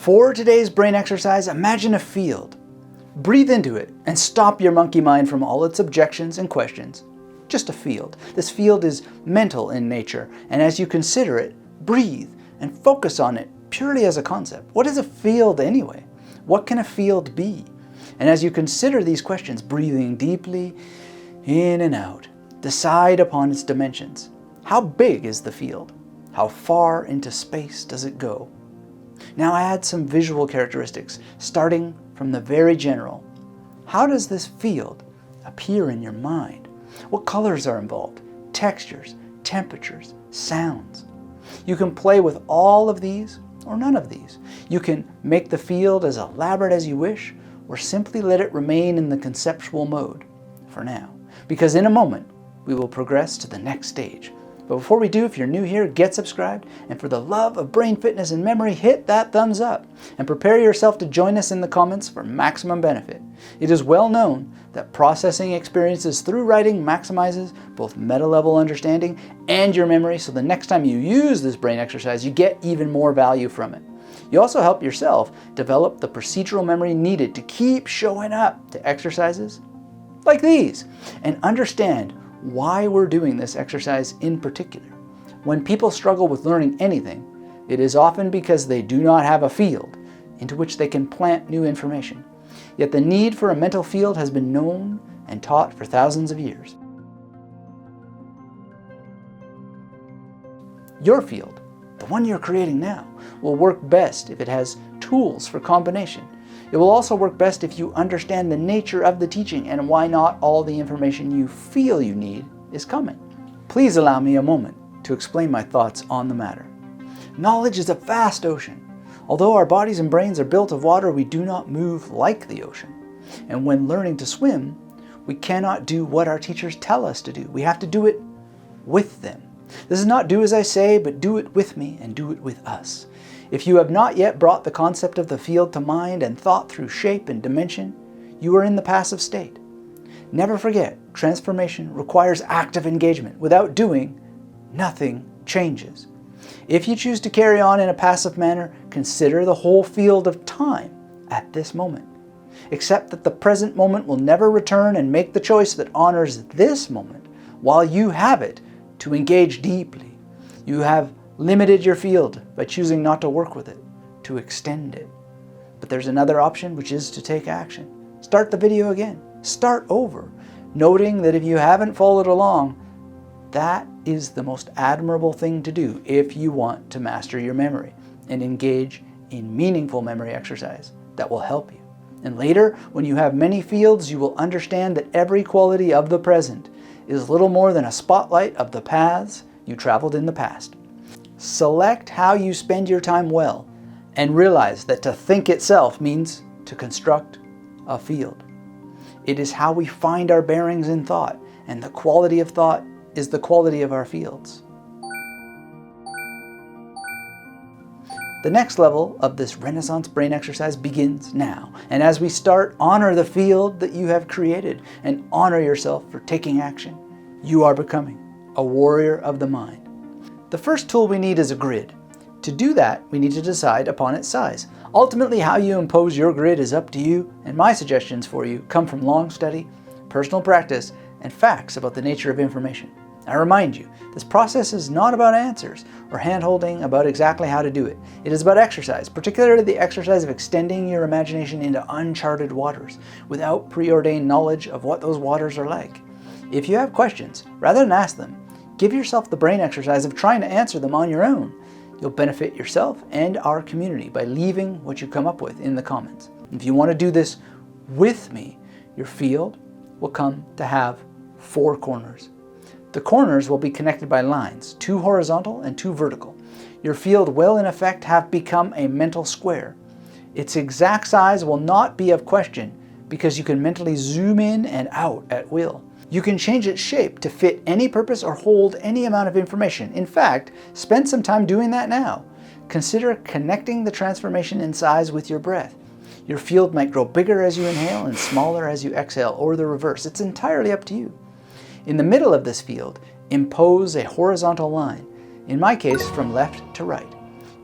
For today's brain exercise, imagine a field. Breathe into it and stop your monkey mind from all its objections and questions. Just a field. This field is mental in nature, and as you consider it, breathe and focus on it purely as a concept. What is a field anyway? What can a field be? And as you consider these questions, breathing deeply in and out, decide upon its dimensions. How big is the field? How far into space does it go? Now add some visual characteristics, starting from the very general. How does this field appear in your mind? What colors are involved? Textures, temperatures, sounds. You can play with all of these or none of these. You can make the field as elaborate as you wish, or simply let it remain in the conceptual mode for now. Because in a moment, we will progress to the next stage. But before we do, if you're new here, get subscribed, and for the love of brain fitness and memory, hit that thumbs up, and prepare yourself to join us in the comments for maximum benefit. It is well known that processing experiences through writing maximizes both meta-level understanding and your memory, so the next time you use this brain exercise, you get even more value from it. You also help yourself develop the procedural memory needed to keep showing up to exercises like these, and understand why we're doing this exercise in particular. When people struggle with learning anything, it is often because they do not have a field into which they can plant new information. Yet the need for a mental field has been known and taught for thousands of years. Your field, the one you're creating now, will work best if it has tools for combination. It will also work best if you understand the nature of the teaching and why not all the information you feel you need is coming. Please allow me a moment to explain my thoughts on the matter. Knowledge is a vast ocean. Although our bodies and brains are built of water, we do not move like the ocean. And when learning to swim, we cannot do what our teachers tell us to do. We have to do it with them. This is not do as I say, but do it with me and do it with us. If you have not yet brought the concept of the field to mind and thought through shape and dimension, you are in the passive state. Never forget, transformation requires active engagement. Without doing, nothing changes. If you choose to carry on in a passive manner, consider the whole field of time at this moment. Accept that the present moment will never return, and make the choice that honors this moment while you have it to engage deeply. You have limited your field by choosing not to work with it, to extend it. But there's another option, which is to take action. Start the video again. Start over, noting that if you haven't followed along, that is the most admirable thing to do if you want to master your memory and engage in meaningful memory exercise that will help you. And later, when you have many fields, you will understand that every quality of the present is little more than a spotlight of the paths you traveled in the past. Select how you spend your time well, and realize that to think itself means to construct a field. It is how we find our bearings in thought, and the quality of thought is the quality of our fields. The next level of this Renaissance brain exercise begins now, and as we start, honor the field that you have created and honor yourself for taking action. You are becoming a warrior of the mind. The first tool we need is a grid. To do that, we need to decide upon its size. Ultimately, how you impose your grid is up to you, and my suggestions for you come from long study, personal practice, and facts about the nature of information. I remind you, this process is not about answers or hand-holding about exactly how to do it. It is about exercise, particularly the exercise of extending your imagination into uncharted waters without preordained knowledge of what those waters are like. If you have questions, rather than ask them, give yourself the brain exercise of trying to answer them on your own. You'll benefit yourself and our community by leaving what you come up with in the comments. If you want to do this with me, your field will come to have 4 corners. The corners will be connected by lines, 2 horizontal and 2 vertical. Your field will in effect have become a mental square. Its exact size will not be of question because you can mentally zoom in and out at will. You can change its shape to fit any purpose or hold any amount of information. In fact, spend some time doing that now. Consider connecting the transformation in size with your breath. Your field might grow bigger as you inhale and smaller as you exhale, or the reverse. It's entirely up to you. In the middle of this field, impose a horizontal line, in my case from left to right.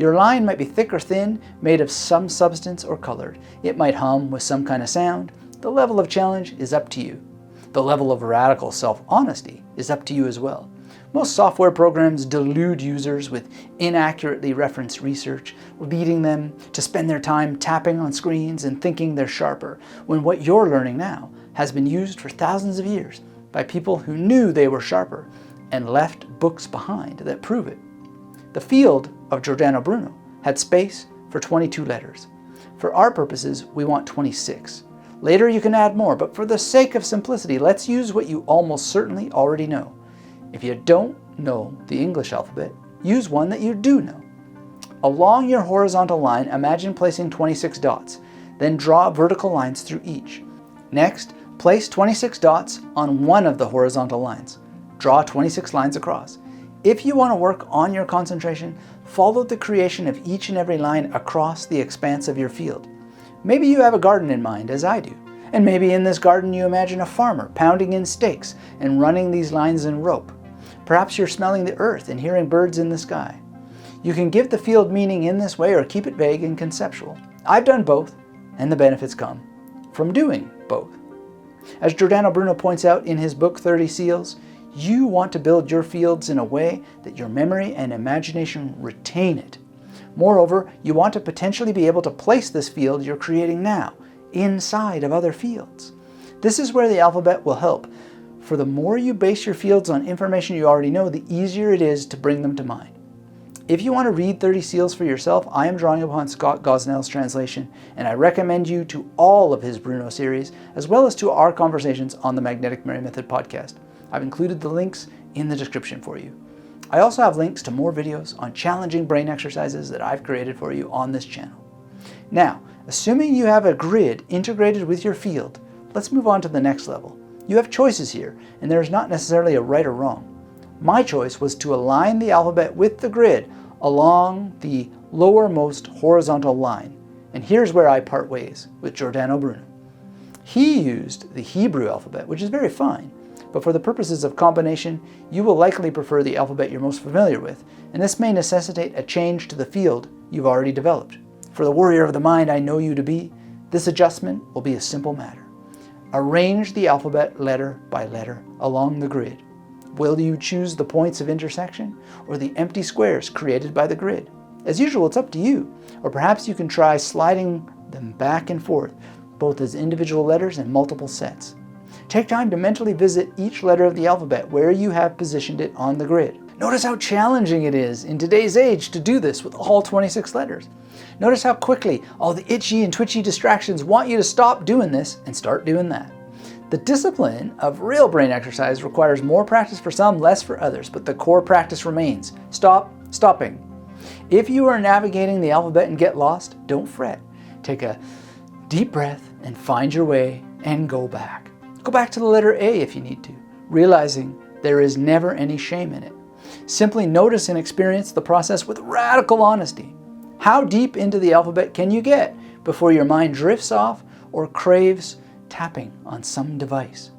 Your line might be thick or thin, made of some substance or colored. It might hum with some kind of sound. The level of challenge is up to you. The level of radical self-honesty is up to you as well. Most software programs delude users with inaccurately referenced research, leading them to spend their time tapping on screens and thinking they're sharper, when what you're learning now has been used for thousands of years by people who knew they were sharper and left books behind that prove it. The field of Giordano Bruno had space for 22 letters. For our purposes, we want 26. Later you can add more, but for the sake of simplicity, let's use what you almost certainly already know. If you don't know the English alphabet, use one that you do know. Along your horizontal line, imagine placing 26 dots, then draw vertical lines through each. Next, place 26 dots on one of the horizontal lines. Draw 26 lines across. If you want to work on your concentration, follow the creation of each and every line across the expanse of your field. Maybe you have a garden in mind, as I do, and maybe in this garden you imagine a farmer pounding in stakes and running these lines in rope. Perhaps you're smelling the earth and hearing birds in the sky. You can give the field meaning in this way or keep it vague and conceptual. I've done both, and the benefits come from doing both. As Giordano Bruno points out in his book 30 Seals, you want to build your fields in a way that your memory and imagination retain it. Moreover, you want to potentially be able to place this field you're creating now inside of other fields. This is where the alphabet will help. For the more you base your fields on information you already know, the easier it is to bring them to mind. If you want to read 30 Seals for yourself, I am drawing upon Scott Gosnell's translation, and I recommend you to all of his Bruno series, as well as to our conversations on the Magnetic Memory Method podcast. I've included the links in the description for you. I also have links to more videos on challenging brain exercises that I've created for you on this channel. Now, assuming you have a grid integrated with your field, let's move on to the next level. You have choices here, and there is not necessarily a right or wrong. My choice was to align the alphabet with the grid along the lowermost horizontal line. And here's where I part ways with Giordano Bruno. He used the Hebrew alphabet, which is very fine, but for the purposes of combination, you will likely prefer the alphabet you're most familiar with, and this may necessitate a change to the field you've already developed. For the warrior of the mind I know you to be, this adjustment will be a simple matter. Arrange the alphabet letter by letter along the grid. Will you choose the points of intersection or the empty squares created by the grid? As usual, it's up to you, or perhaps you can try sliding them back and forth, both as individual letters and multiple sets. Take time to mentally visit each letter of the alphabet where you have positioned it on the grid. Notice how challenging it is in today's age to do this with all 26 letters. Notice how quickly all the itchy and twitchy distractions want you to stop doing this and start doing that. The discipline of real brain exercise requires more practice for some, less for others, but the core practice remains. Stopping. If you are navigating the alphabet and get lost, don't fret. Take a deep breath and find your way and go back. Go back to the letter A if you need to, realizing there is never any shame in it. Simply notice and experience the process with radical honesty. How deep into the alphabet can you get before your mind drifts off or craves tapping on some device?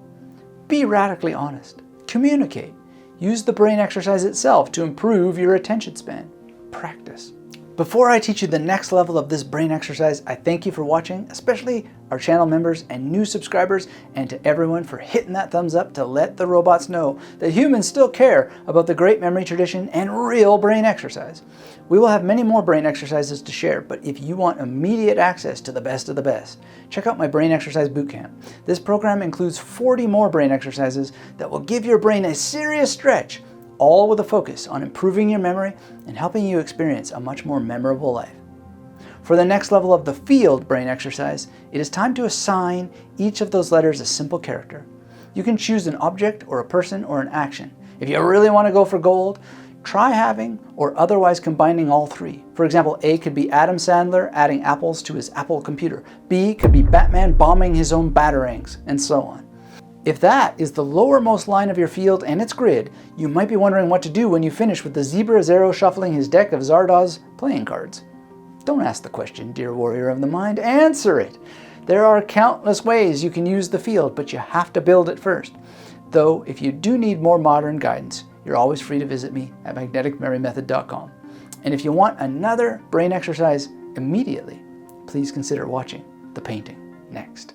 Be radically honest. Communicate. Use the brain exercise itself to improve your attention span. Practice. Before I teach you the next level of this brain exercise, I thank you for watching, especially our channel members and new subscribers, and to everyone for hitting that thumbs up to let the robots know that humans still care about the great memory tradition and real brain exercise. We will have many more brain exercises to share, but if you want immediate access to the best of the best, check out my Brain Exercise Bootcamp. This program includes 40 more brain exercises that will give your brain a serious stretch, all with a focus on improving your memory and helping you experience a much more memorable life. For the next level of the field brain exercise, it is time to assign each of those letters a simple character. You can choose an object or a person or an action. If you really want to go for gold, try having or otherwise combining all three. For example, A could be Adam Sandler adding apples to his Apple computer. B could be Batman bombing his own batarangs, and so on. If that is the lowermost line of your field and its grid, you might be wondering what to do when you finish with the zebra Zero shuffling his deck of Zardoz playing cards. Don't ask the question, dear warrior of the mind, answer it. There are countless ways you can use the field, but you have to build it first. Though, if you do need more modern guidance, you're always free to visit me at magneticmerrymethod.com. And if you want another brain exercise immediately, please consider watching the painting next.